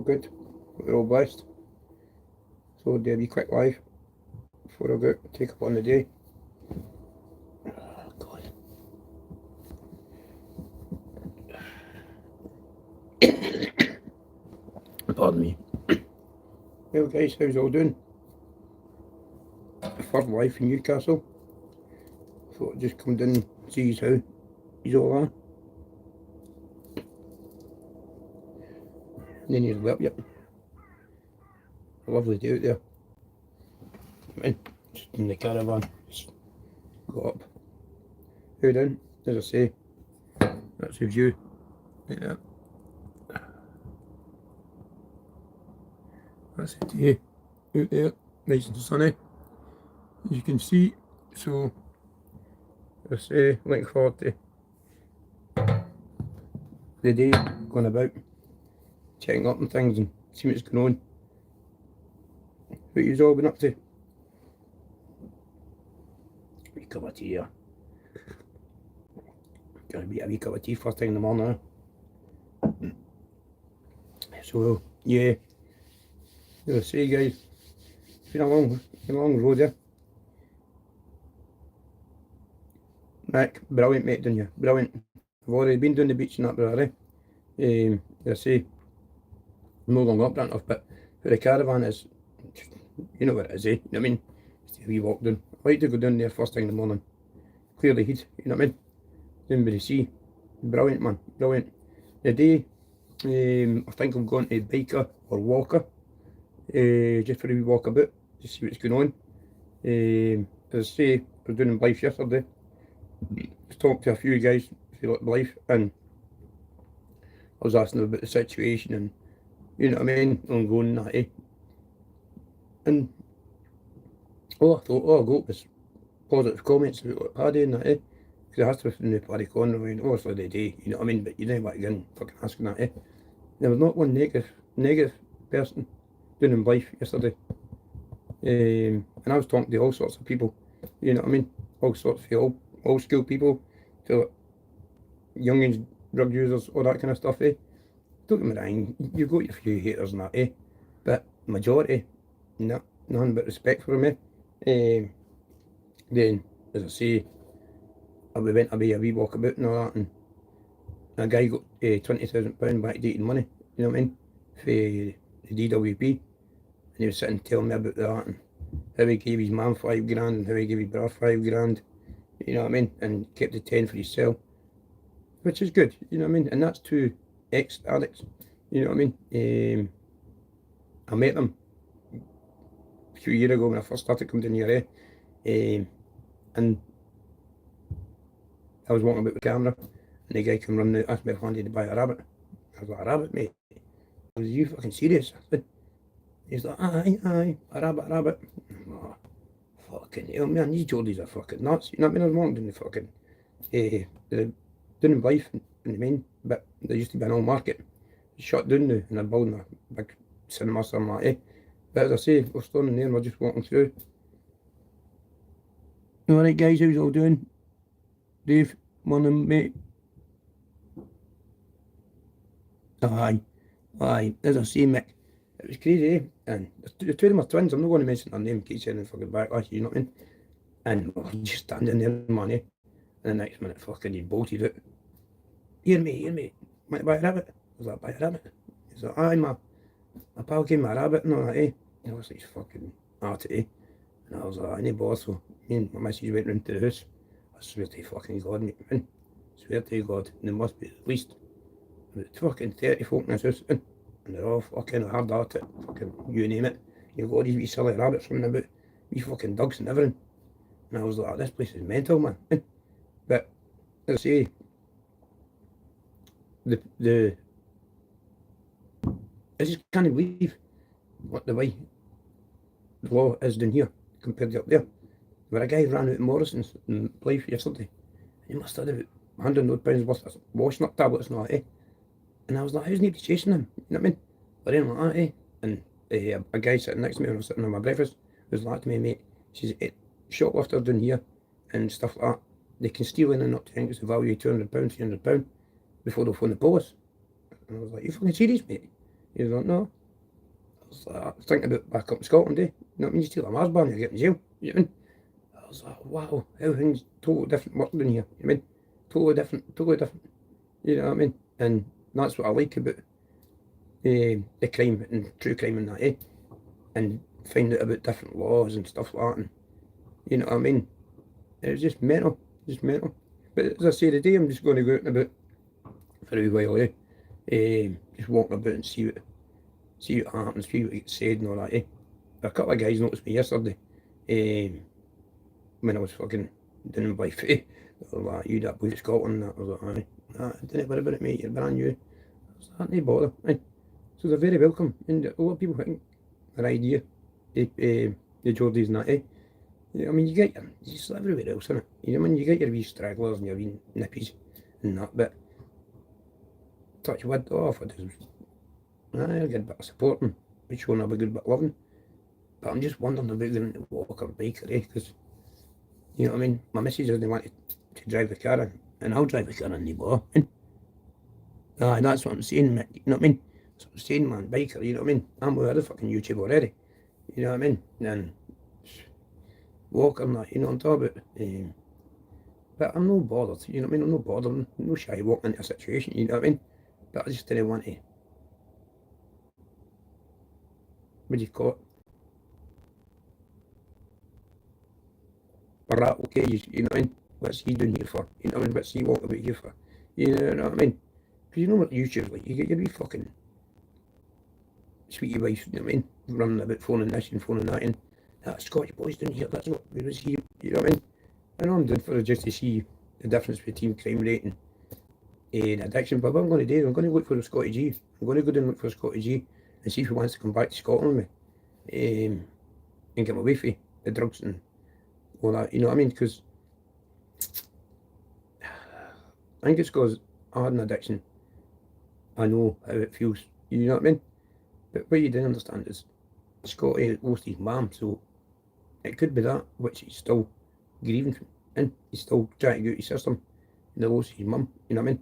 good. We're all blessed. So do a wee quick live before I go take up on the day. Oh, God. Pardon me. Well guys, how's all doing? First life in Newcastle. Thought I'd just come down and see how he's all are. And then he's lit, yep. A lovely day out there. Man, just in the caravan. Just got up. How down, as I say, that's the view. Like that. That's the day out there, nice and sunny, as you can see. So, as I say, looking forward to the day, going about, checking up on things and see what's going on. What you've all been up to? Wee cup of tea here. Gonna be a wee cup of tea first thing in the morning. So, yeah. As I say, guys, it's been a long road there. Mick, brilliant mate, didn't you? Brilliant. I've already been down the beach and that already. As I say, I'm no longer up that enough, but for the caravan is, you know what it is, eh? You know what I mean? It's a wee walk down. I like to go down there first thing in the morning. Clear the heat, you know what I mean? Down by the sea. Brilliant, man, brilliant. The day, I think I'm going to biker or walker. Just for a wee walk about, to see what's going on. As I say, I was doing life yesterday. I was talking to a few guys who like life, and I was asking them about the situation, and you know what I mean, ongoing that, eh? And all I thought, all I got was positive comments about what Paddy and that, eh? Because I asked them from the Paddy Conroy, and obviously they do, you know what I mean, but you don't want to go and fucking asking that, eh? There was not one negative person doing in life yesterday. And I was talking to all sorts of people, you know what I mean, all sorts of all school people, to youngins, drug users, all that kind of stuff, eh? Don't get me wrong, you've got your few haters and that, eh? But majority, nothing but respect for them, eh? Then, as I say, we went away a wee walk about and all that, and a guy got £20,000 backdated money, you know what I mean, for the DWP, and he was sitting telling me about that, and how he gave his mum £5 grand, and how he gave his brother £5 grand, you know what I mean, and kept the 10 for himself, which is good, you know what I mean, and that's two ex-addicts, you know what I mean. I met them a few years ago when I first started coming down here, and I was walking about with the camera, and the guy came running out, asked me if I wanted to buy a rabbit. I was like, a rabbit, mate? I was, are you fucking serious? I said, he's like, aye, a rabbit. Oh, fucking hell, man, these Geordies are fucking nuts. You know what I mean? I was walking down the fucking, down in Blythe, in the main bit. There used to be an old market. It's shut down now, and they're building a big cinema somewhere, eh? But as I say, we're standing there and we're just walking through. Alright guys, how's all doing? Dave, morning mate. Aye, as I say, Mick, it was crazy, eh? And the two of them are twins. I'm not going to mention their name in case anything fucking backlash, you know what I mean? And we're just standing there, man, eh? And the next minute, fucking, he bolted out. Hear me, might buy a rabbit? I was like, buy a rabbit? He's like, aye, my pal gave me a rabbit and all that, eh? And I was like, fucking at it, eh? And I was like, I need boss, so me and my missus went round to the house. I swear to fucking God, mate, man. Swear to God, and there must be at least about fucking 30 folk in this house, and they're all fucking hard at it, fucking, you name it. You've got these wee silly rabbits running about, wee fucking dogs and everything. And I was like, this place is mental, man. But, as I say, I just can't believe what the way the law is down here compared to up there. Where a guy ran out of Morrison's in Blythe yesterday, and he must have had about £100 worth of washing up tablets and all that, eh? And I was like, how's nobody chasing him? You know what I mean? But then like that, eh? And a guy sitting next to me when I was sitting on my breakfast was like to me, mate, she's shoplifters down here and stuff like that, they can steal in and up to, I think it's the value of £200, £300 before they'll phone the police. And I was like, you fucking serious, mate? He's like, no. I was thinking about back up in Scotland, you know what I mean? You steal a Mars bar and you get in jail, you know what I mean? I was like, wow, everything's totally different world in here, you know what I mean? Totally different, you know what I mean? And that's what I like about the crime and true crime and that, and find out about different laws and stuff like that, and you know what I mean? It was just mental, But as I say, today I'm just going to go out and about for a wee while, just walking about and see what happens, see what gets said and all that, A couple of guys noticed me yesterday, when I was fucking down in Blythe, they were like, you that boy to Scotland, and that. I was like, aye, nah, don't worry about it, mate, you're brand new. I was like, no bother, So they're very welcome, and a lot of people think their idea, the Geordies and that, You know, I mean, you get just everywhere else, innit? You know what I mean? You get your wee stragglers and your wee nippies and that, but touch wood, if it is, I get a bit of supporting, but showing up a good bit of loving. But I'm just wondering about them to walk or bike, because, you know what I mean? My missus doesn't want to drive the car in, and I'll drive the car in the bar. That's what I'm saying, mate. You know what I mean? That's what I'm saying, man, biker, you know what I mean? I'm with other fucking YouTube already, you know what I mean? And walk and that, you know what I'm talking about? But I'm not bothered, you know what I mean? I'm not bothered, I'm no shy walking into a situation, you know what I mean? But I just didn't want to, what do you call it? Rattle cages, you know what I mean? What's he doing here for? You know what I mean? What's he walking about here for? You know what I mean? Because you know what YouTube's like, you get your wee fucking sweetie wife, you know what I mean? Running about phoning this and phoning that, and that Scottish boy's doing here, that's what we was here, you know what I mean? And I'm doing for it just to see the difference between crime rate and addiction. But what I'm going to do is I'm going to look for a Scotty G. I'm going to go down and look for a Scotty G and see if he wants to come back to Scotland with me, and get away from the drugs and all that, you know what I mean? Because I think it's because I had an addiction. I know how it feels, you know what I mean? But what you didn't understand is Scotty lost his mum, so it could be that, which he's still grieving from, and he's still trying to get out his system. And he lost his mum, you know what I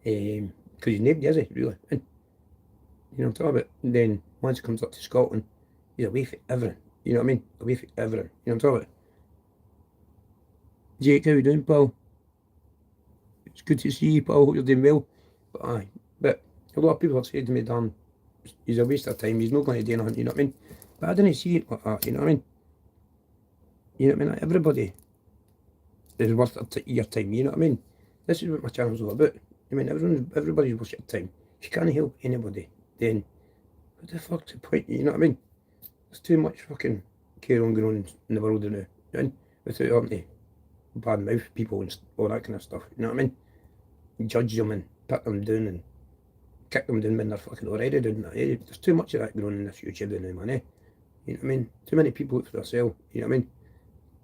mean? Because he's nobody, is he, really? And, you know what I'm talking about? And then once he comes up to Scotland, he's away from everything, you know what I mean? Away from everything, you know what I'm talking about? Jake, how you doing, pal? It's good to see you, pal. Hope you're doing well. But a lot of people have said to me, Dan, he's a waste of time. He's not going to do anything, you know what I mean? But I didn't see it like that, you know what I mean? You know what I mean? Everybody is worth your time, you know what I mean? This is what my channel's all about. I mean, everybody's worth your time. If you can't help anybody, then what the fuck's the point, you know what I mean? There's too much fucking care on going on in the world now, you know, without having to bad mouth people and all that kind of stuff, you know what I mean? Judge them and put them down and kick them down when they're fucking already doing that. There's too much of that going on in this YouTube now, man. You know what I mean? Too many people out for themselves, you know what I mean?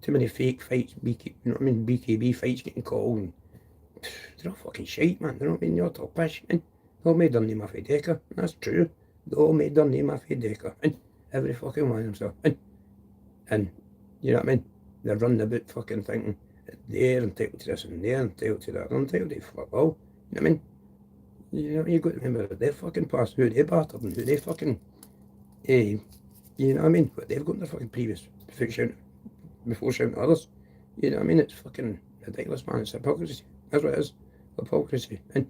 Too many fake fights, you know what I mean? BKB fights getting called, and they're all fucking shite, man. You know what I mean? They're all pish, and they all made their name off of Decker, and that's true. They all made their name off of Decker, and every fucking one of themselves, and you know what I mean? They're running about fucking thinking they're entitled to this and they're entitled to that. They're entitled to fuck all. You know what I mean? You know, you got to remember their fucking past, who they battered and who they fucking, you know what I mean? But they've got their fucking previous before shouting at others. You know what I mean? It's fucking ridiculous, man. It's hypocrisy. That's what it is. Hypocrisy. And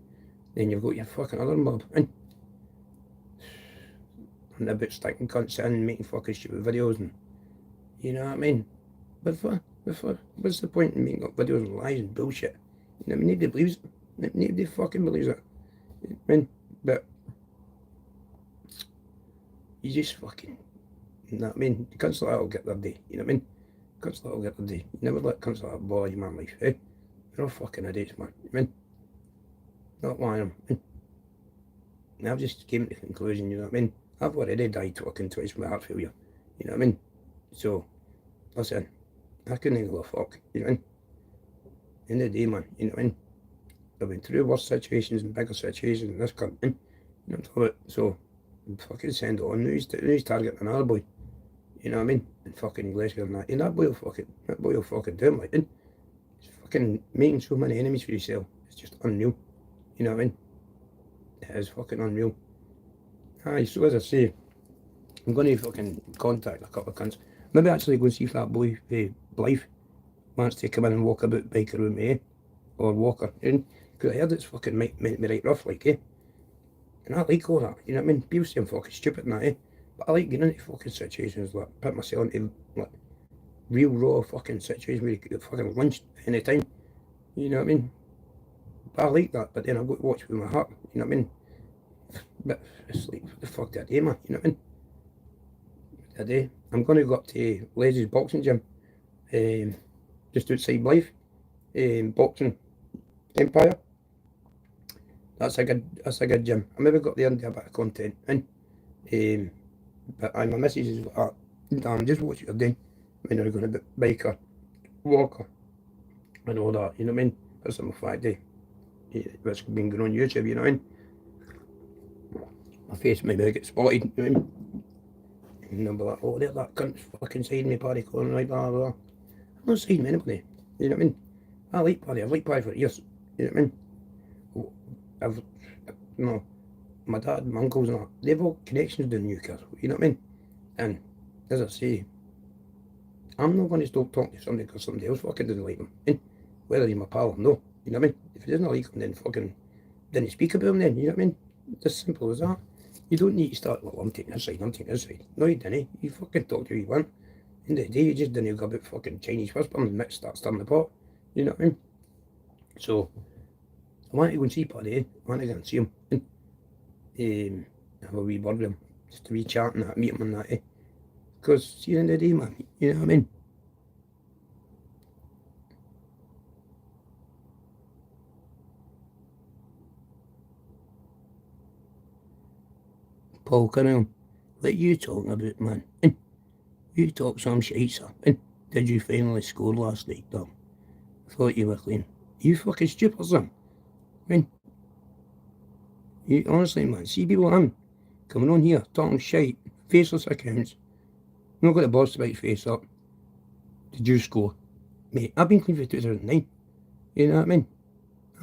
then you've got your fucking other mob. And about sticking cunts in and making fucking stupid videos, and you know what I mean? Before, what's the point in making up videos and lies and bullshit? You know what I mean? Nobody believes it. Nobody fucking believes it. I mean, but you just fucking, you know what I mean? The cunts like that will get their day, you know what I mean? Cunts like that will get their day. You never let cunts like that bother you, man, life, eh? They're all fucking idiots, man, you know what I mean? Not one of them. And I've just came to the conclusion, you know what I mean? I've already died fucking twice from heart failure, you know what I mean? So, listen, I couldn't give a fuck, you know what I mean? End of the day, man, you know what I mean? I've been through worse situations and bigger situations in this country, you know what I'm talking about? So, fucking send it on. Who's targeting another boy? You know what I mean? And fucking Glasgow and that. And that boy will fucking do him, like, and he's fucking making so many enemies for himself. It's just unreal. You know what I mean? It is fucking unreal. Aye, so as I say, I'm going to fucking contact a couple of cunts. Maybe actually go and see if that boy, Blythe, wants to come in and walk about bike around me, or walk her in. Because I heard it's fucking meant me right rough, like, And I like all that, you know what I mean? People say I'm fucking stupid and that, But I like getting into fucking situations, like, put myself into, like, real raw fucking situations where you could get fucking lynched any time. You know what I mean? But I like that, but then I've got to watch with my heart, you know what I mean? But it's like, what the fuck did I do, man? You know what I mean? Today, I'm going to go up to Leslie's boxing gym, just outside Blythe, Boxing Empire. That's a good gym. I maybe got there and do a bit of content, and but my missus is like, damn, just watch what you're doing when you're going to bike or walk or and all that, you know what I mean? That's some fact, what's been going on YouTube, you know what I mean? My face maybe get spotted, you know what I mean? And they'll be like, oh, there's that cunt's fucking siding me, Paddy, calling like blah, blah. I'm not siding anybody, you know what I mean? I like Paddy, I've liked Paddy for years, you know what I mean? I've, you know, my dad, my uncles and that, they've all connections down Newcastle, you know what I mean? And as I say, I'm not going to stop talking to somebody because somebody else fucking doesn't like him. And whether he's my pal or no, you know what I mean? If he doesn't like him, then fucking didn't speak about him then, you know what I mean? It's as simple as that. You don't need to start, well, I'm taking this side, I'm taking this side. No, you didn't. You fucking talk to who you want. In the day, you just didn't go about fucking Chinese whispering and start stirring the pot. You know what I mean? So, I want to go and see Paddy, I want to go and see him. And have a wee word with him. Just a wee chat and that, meet him and that, Because, see, the end of the day, man, you know what I mean? Paul Cunningham, what you talking about, man? And you talk some shite, sir. And did you finally score last night, Dom? Thought you were clean. You fucking stupid, son. I mean, you honestly, man, see people like him coming on here talking shite, faceless accounts. Not got the balls to bite face up. Did you score? Mate, I've been clean for 2009. You know what I mean?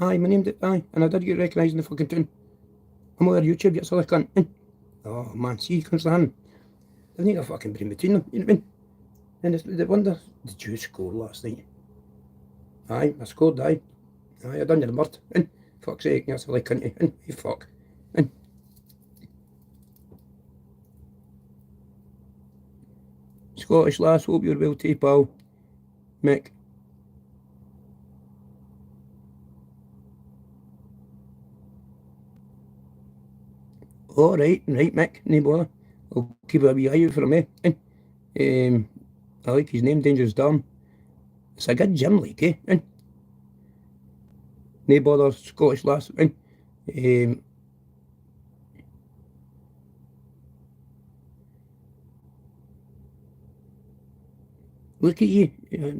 Aye, my name did, aye, and I did get recognised in the fucking tune. I'm on YouTube, that's all I can. Oh man, see, he comes to him. They need a fucking brain between them, you know what I mean? And it's the wonder, did you score last night? Aye, I scored, aye. Aye, I done your bird. And fuck's sake, that's all I couldn't. And you fuck. And Scottish lass, hope you're well too, pal. Mick. Oh, right, Mick, no bother. I'll keep a wee eye out for him, I like his name, Dangerous Dan. It's a good gym, like, And no bother, Scottish lass, look at you,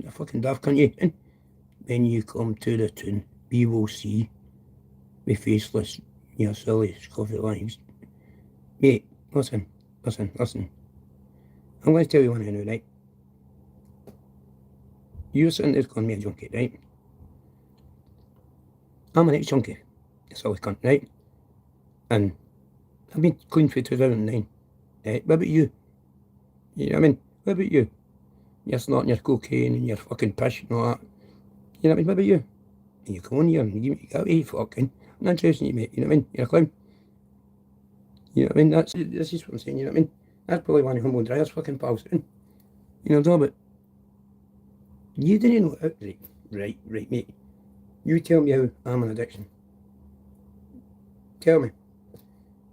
a fucking daft cunt, you. And when you come to the tune, we will see me faceless, you silly scoffy lives. Mate, listen. I'm going to tell you one thing now, right? You're sitting there calling me a junkie, right? I'm an ex-junkie. That's all I can, right? And I've been clean for 2009. Right? What about you? You know what I mean? What about you? You're snorting your cocaine and your fucking pish and all that. You know what I mean? What about you? And you come on here and you go, hey, fucking, I'm not interested in you, mate. You know what I mean? You're a clown. You know what I mean? This is what I'm saying, you know what I mean? That's probably one of Humble Dryer's fucking pals. You know, but you didn't know how, right, mate. You tell me how I'm an addiction. Tell me.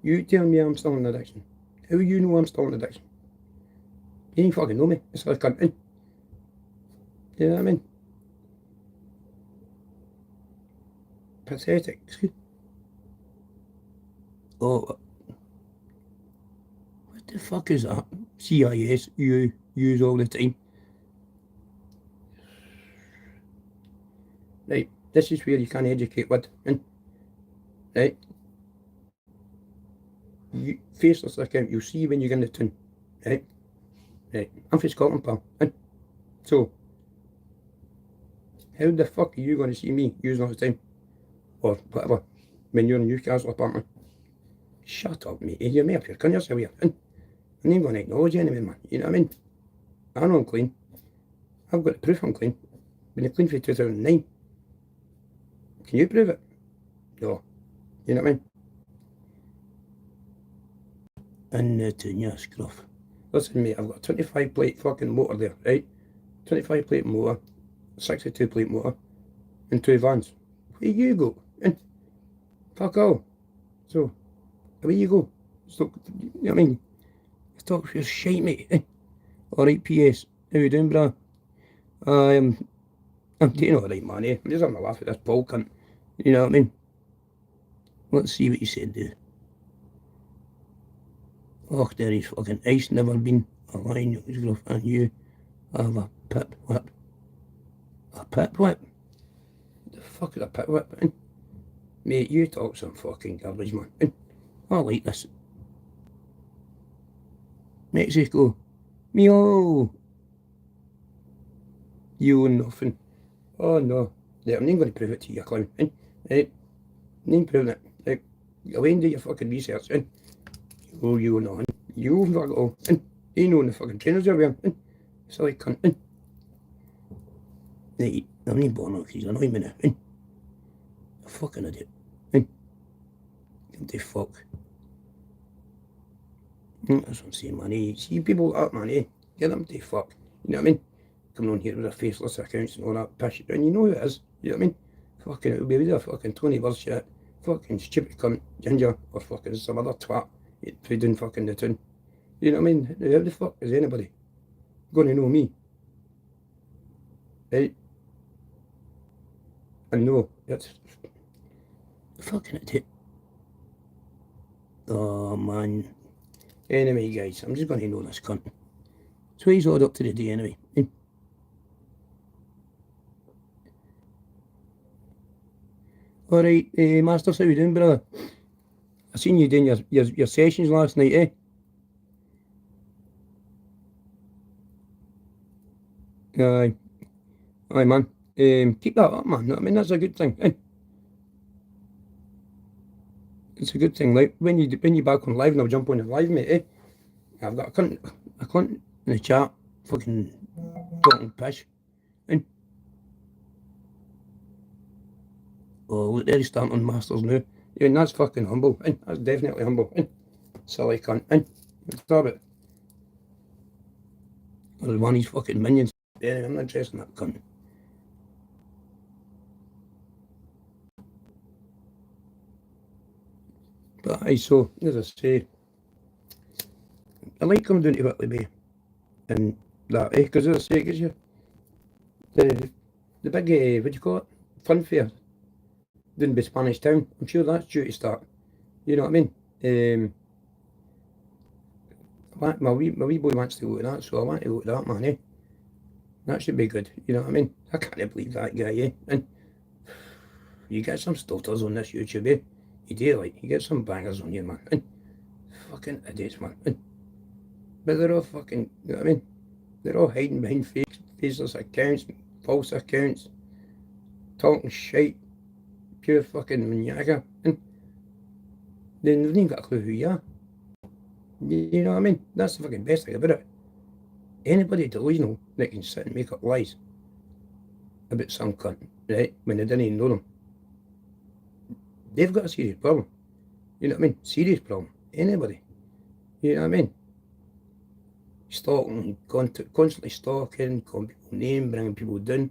You tell me I'm still an addiction. How you know I'm still an addiction? You ain't fucking know me. It's like a cunt. You know what I mean? Pathetic. Oh, what the fuck is that? CIS, you use all the time. Right, this is where you can educate with, right? You, faceless account, you'll see when you get in the tune, right? Right, I'm from Scotland, pal, so, how the fuck are you going to see me using all the time? Or whatever, when you're in Newcastle, apparently. Shut up, mate. You're me up here. Come yourself here. I'm not going to acknowledge you anyway, man. You know what I mean? I know I'm clean. I've got the proof I'm clean. Been clean for 2009. Can you prove it? No. You know what I mean? And your scruff. Listen, mate, I've got a 25 plate fucking motor there, right? 25 plate motor, 62 plate motor, and 2 vans. Where you go? And fuck all. So, away you go. So, you know what I mean? Stop your shite, mate. Alright, PS. How you doing, brah? I'm doing alright, man. I'm just having a laugh at this Paul cunt. You know what I mean? Let's see what you said there. Oh, there is fucking ice, never been a line, and you have a pip whip. A pip whip? The fuck is a pip whip? And, mate, you talk some fucking garbage, man. And, I like this. Mexico. Meow. You nothing. Oh no. Yeah, I'm not going to prove it to you, clown. And, right? I'm not proving it. Right? Go away and do your fucking research. And, oh, you know, and you fuck all. And, you know the fucking trainers you're wearing. And, silly cunt. And, right, I'm not born because he's annoying me now. And, a fucking idiot. And, what the fuck? That's what I'm saying, man. Eh? See people up, man. Eh? Get them to fuck. You know what I mean? Coming on here with their faceless accounts and all that pish. And you know who it is. You know what I mean? Fucking, it'll be with a fucking Tony Bird shit. Fucking stupid cunt, ginger, or fucking some other twat who didn't fucking the tune. You know what I mean? How the fuck is anybody going to know me? Right? And no, it's fucking it. Oh man. Anyway, guys, I'm just going to know this cunt. So he's all up to the day anyway. Alright, Masters, how you doing, brother? I seen you doing your sessions last night, eh? Aye. Aye, man. Keep that up, man. I mean, that's a good thing, eh? It's a good thing. Like, when you back on live and I'll jump on the live, mate, eh? I've got a cunt in the chat, fucking talking pish. And, oh, look, there he's starting on Masters now. Yeah, and that's fucking humble, and that's definitely humble, and silly cunt, and stop it. Or one of his fucking minions. Yeah, I'm not interested in that cunt. But aye, so, as I say, I like coming down to Whitley Bay and that, eh? Because as I say, it gives you the big, what do you call it? Fun fair down by Spanish Town. I'm sure that's due to start. You know what I mean? My wee boy wants to go to that, so I want to go to that, man, eh? That should be good. You know what I mean? I can't believe that guy, eh? And you get some stoters on this YouTube, eh? You do, like, you get some bangers on here, man. And fucking idiots, man. And, but they're all fucking, you know what I mean? They're all hiding behind faceless accounts, false accounts, talking shit, pure fucking maniaca. And they've not even got a clue who you are. You know what I mean? That's the fucking best thing about it. Anybody delusional that can sit and make up lies about some cunt, right, when they didn't even know them, they've got a serious problem. You know what I mean? Serious problem. Anybody. You know what I mean? Stalking, constantly stalking, calling people names, bringing people down.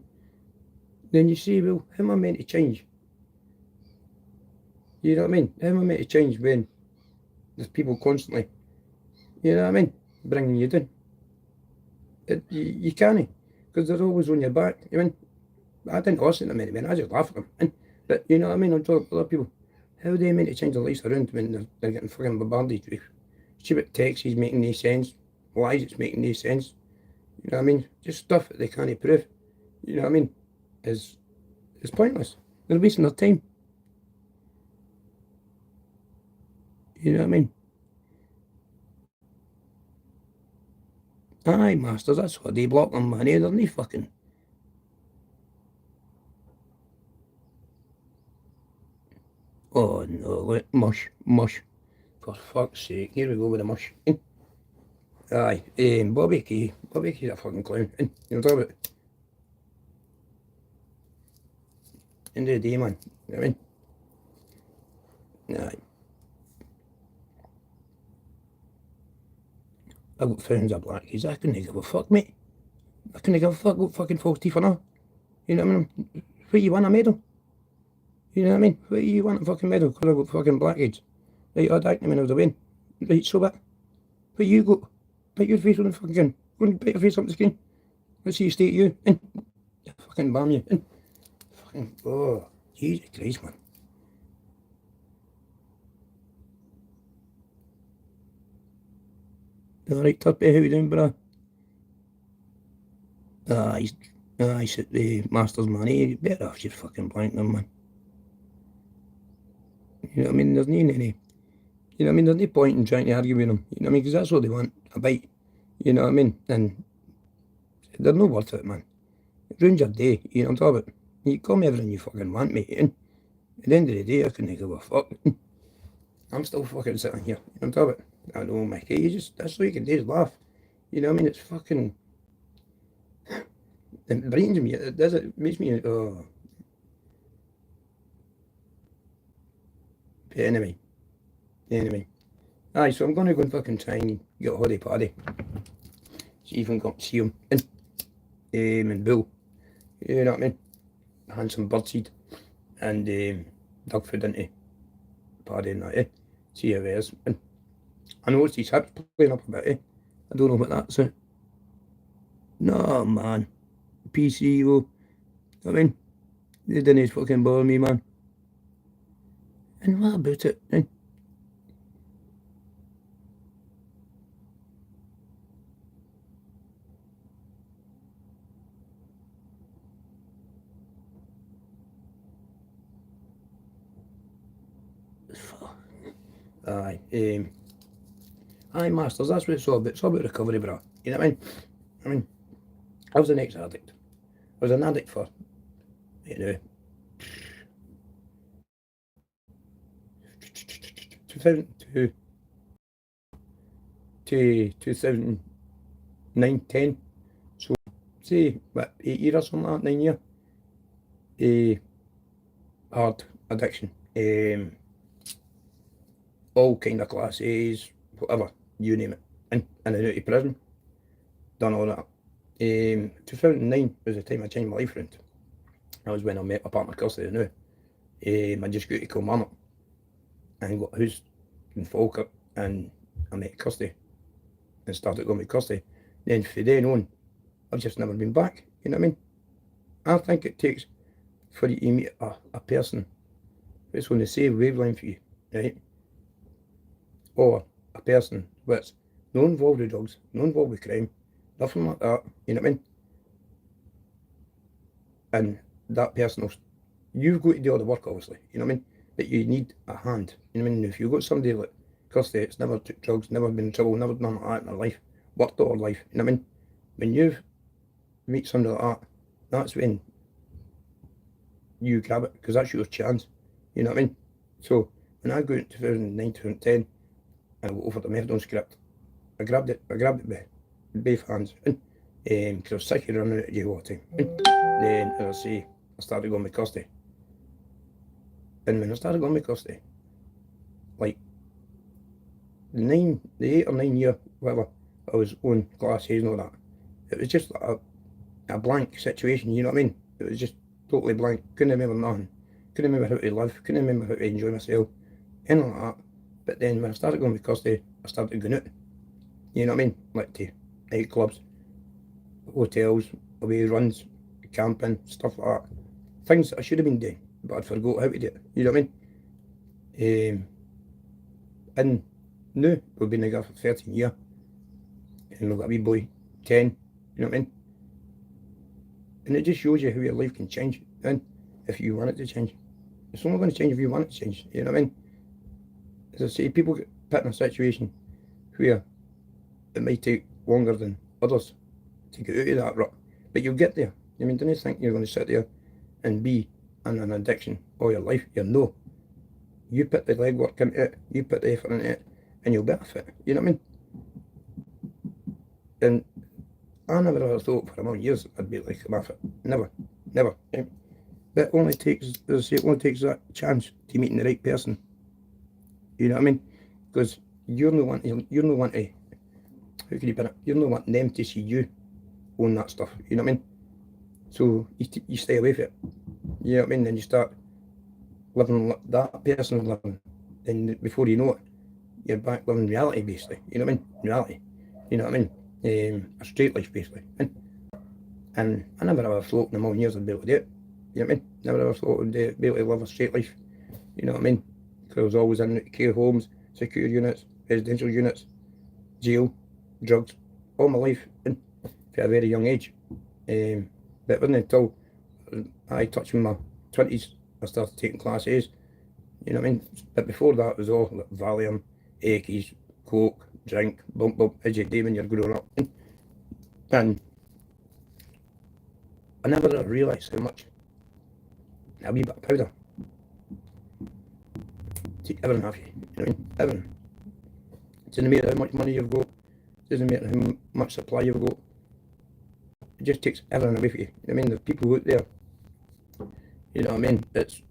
Then you say, well, how am I meant to change? You know what I mean? How am I meant to change when there's people constantly, you know what I mean, bringing you down? You can't, because they're always on your back. I mean, I didn't listen to them anymore, I just laugh at them. But you know what I mean? I'm talking to other people. How are they meant to change their lives around when they're getting fucking bombarded with stupid texts making no sense, lies it's making no sense? You know what I mean? Just stuff that they can't prove. You know what I mean? Is pointless. They're wasting their time. You know what I mean? Aye, Masters, that's what they block them, man. They're not fucking. Oh no, mush. For fuck's sake, here we go with the mush. Aye, Bobby Key. Bobby Key's a fucking clown. You know what I'm talking about? End of the day, man. You know what I mean? Aye. I've got friends of black keys. I couldn't give a fuck, mate. I couldn't give a fuck what fucking false teeth or not. You know what I mean? What you want, a medal? You know what I mean? What you want, a fucking medal? Because I've got fucking black keys. Right, I'd act them when I was away. Right, so what? What you got? Put your face on the fucking gun. Go and put your face up the screen. Let's see you stay to you. Fucking bam you. Fucking, oh, Jesus Christ, man. Alright, Turpy, how you doing, bro? He's at the Masters, man. He better off just fucking blanking him, man. You know what I mean? There's no any, you know what I mean? There's no point in trying to argue with them. You know what I mean? Because that's all they want, a bite. You know what I mean? And they're no worth it, man. It ruins your day, you know what I'm talking about? You call me everything you fucking want, mate. And at the end of the day, I couldn't give a fuck. I'm still fucking sitting here, you know what I'm talking about? I know, Mikey, you just, that's all you can do is laugh. You know what I mean? It's fucking, it brightens me, it does, it makes me, oh. But anyway. Aye, so I'm going to go and fucking try and get a holiday party. See if I can go see him and Bill. You know what I mean? Handsome birdseed and dog food into party and that, eh? See how it is. And I noticed his hips playing up a bit, eh? I don't know what that's it. No, man. PCO. I mean, they didn't fucking bother me, man. And what about it? And aye, Masters, that's what it's all about. It's all about recovery, bro. You know what I mean? I was an ex-addict. I was an addict for, you know, 2002 to 2009, 10. So, say, what, 8 years or something like that, 9 years. Hard addiction. All kind of class A's, whatever, you name it. In and out of prison. Done all that. 2009 was the time I changed my life around. That was when I met my partner Kirsty now. I just got to Kilmarnock and got a house in Falkirk, and I met Kirsty and started going with Kirsty. Then from then on, I've just never been back. You know what I mean? I think it takes for you to meet a person that's on the same wavelength for you, right? Or a person that's not involved with drugs, not involved with crime, nothing like that, you know what I mean? And that person will, you've got to do all the work, obviously, you know what I mean? But you need a hand, you know what I mean? If you've got somebody like Kirsty, it's never took drugs, never been in trouble, never done like that in her life, worked all her life, you know what I mean? When you meet somebody like that, that's when you grab it, because that's your chance, you know what I mean? So, when I got in 2009, 2010, and I got offered a methadone script, I grabbed it with both hands, because I was sick of running out of jail all the time. Then, as I say, I started going with Kirsty. And when I started going with Kirsty, like, the 8 or 9 year, whatever, I was on class A's and all that, it was just like a blank situation, you know what I mean? It was just totally blank, couldn't remember nothing, couldn't remember how to live, couldn't remember how to enjoy myself, anything like that. But then when I started going with Kirsty, I started going out, you know what I mean? Like to nightclubs, hotels, away runs, camping, stuff like that. Things that I should have been doing, but I'd forgot how to do it, you know what I mean? And now, we've been together for 13 years, and we've got a wee boy, 10, you know what I mean? And it just shows you how your life can change, and if you want it to change. It's only going to change if you want it to change, you know what I mean? As I say, people get put in a situation where it might take longer than others to get out of that rut, but you'll get there. I mean, don't you think you're going to sit there and be in an addiction all your life? You know. You put the legwork into it, you put the effort into it, and you'll benefit. You know what I mean? And I never ever thought for a million years I'd be like a Muffet. Never. Right? But it only takes, as I say, it only takes that chance to meeting the right person. You know what I mean? Because you're no one to, how can you put it? You're no wanting them to see you own that stuff. You know what I mean? So you stay away from it. You know what I mean? Then you start living that person's living. Then before you know it, you're back living reality, basically. You know what I mean? Reality. You know what I mean? A straight life, basically. And I never ever thought in a million years I'd be able to do it. You know what I mean? Never ever thought I'd be able to live a straight life. You know what I mean? Because I was always in care homes, secure units, residential units, jail, drugs, all my life, and from a very young age. But it wasn't until I touched my 20s I started taking class A's. You know what I mean? But before that it was all like Valium, Eckies, Coke, drink, bump, as you do when you're growing up. And I never realised how much a wee bit of powder take everything off you. You know what I mean? Everything. It doesn't matter how much money you've got, it doesn't matter how much supply you've got. It just takes everything away from you. You know what I mean? The people out there, you know what I mean? It's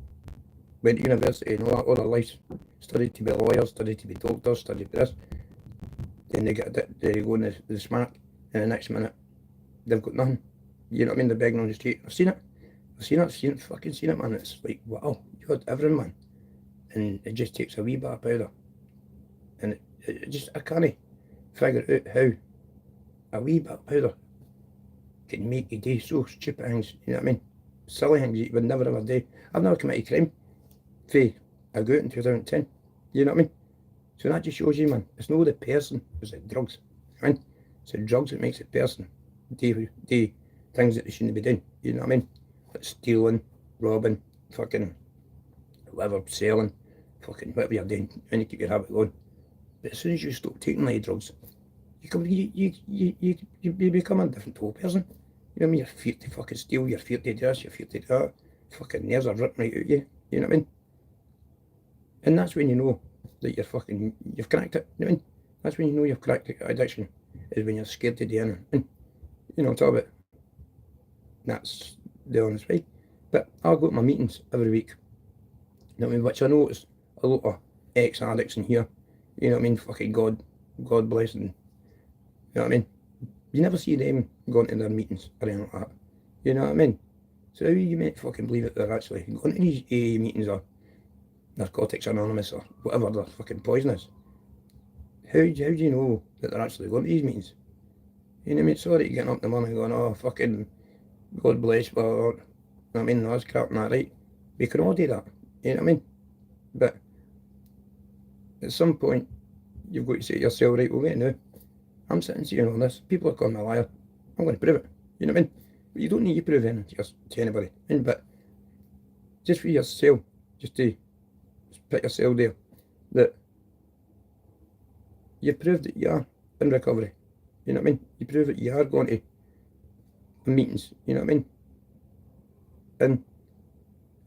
went to university and all their lives, studied to be lawyers, studied to be doctors, studied this. Then they get they go in the smack, and the next minute they've got nothing. You know what I mean? They're begging on the street. I've seen it, fucking seen it, man. It's like, wow, you had everything, man. And it just takes a wee bit of powder. And it just, I can't figure out how a wee bit of powder can make you do so stupid things, you know what I mean? Silly things you would never ever do. I've never committed crime I got in 2010, you know what I mean? So that just shows you, man, it's not the person, it's the drugs, you know what I mean? It's the drugs that makes the person do things that they shouldn't be doing, you know what I mean? Like stealing, robbing, fucking whatever, selling, fucking whatever you're doing, and you keep your habit going. But as soon as you stop taking any drugs, you become a different whole person. You know what I mean? You're feared to fucking steal, you're feared to do this, you're feared to do that. Fucking nerves are ripping right out you. You know what I mean? And that's when you know that you've cracked it. You know what I mean? That's when you know you've cracked addiction, is when you're scared to do anything. And, you know, talk about that's the honest way. But I'll go to my meetings every week. You know what I mean? Which I know is a lot of ex-addicts in here. You know what I mean? Fucking God bless them. You know what I mean? You never see them going to their meetings or anything like that. You know what I mean? So how you might fucking believe that they're actually going to these AA meetings or Narcotics Anonymous or whatever the fucking poison is? How do you know that they're actually going to these meetings? You know what I mean? Sorry getting up in the morning going, oh fucking God bless, well, you know what I mean? That's crap and that, right? We can all do that. You know what I mean? But at some point you've got to say to yourself, right, well wait now, I'm sitting saying all this, people are calling me a liar, I'm going to prove it, you know what I mean? But you don't need to prove anything to anybody, but just for yourself, just to put yourself there, that you proved that you are in recovery, you know what I mean? You prove that you are going to meetings, you know what I mean? And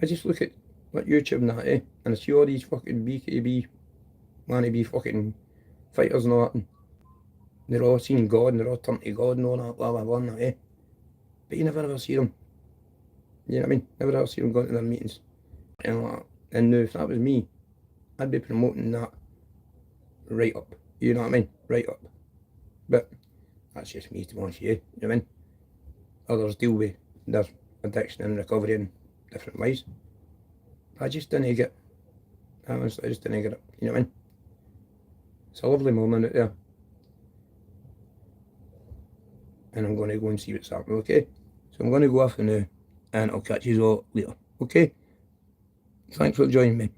I just look at like YouTube and that, and I see all these fucking BKB, wannabe fucking fighters and all that, and they're all seeing God and they're all turned to God and all that, blah blah blah and that, but you never ever see them, you know what I mean? Never ever see them going to their meetings and like that. And now if that was me, I'd be promoting that right up, you know what I mean? Right up. But that's just me, to be honest with you, you know what I mean? Others deal with their addiction and recovery in different ways. I just didn't get, honestly, I just didn't get it, you know what I mean? It's a lovely moment out there. And I'm going to go and see what's happening, okay? So I'm going to go off now, and I'll catch you all later, okay? Thanks for joining me.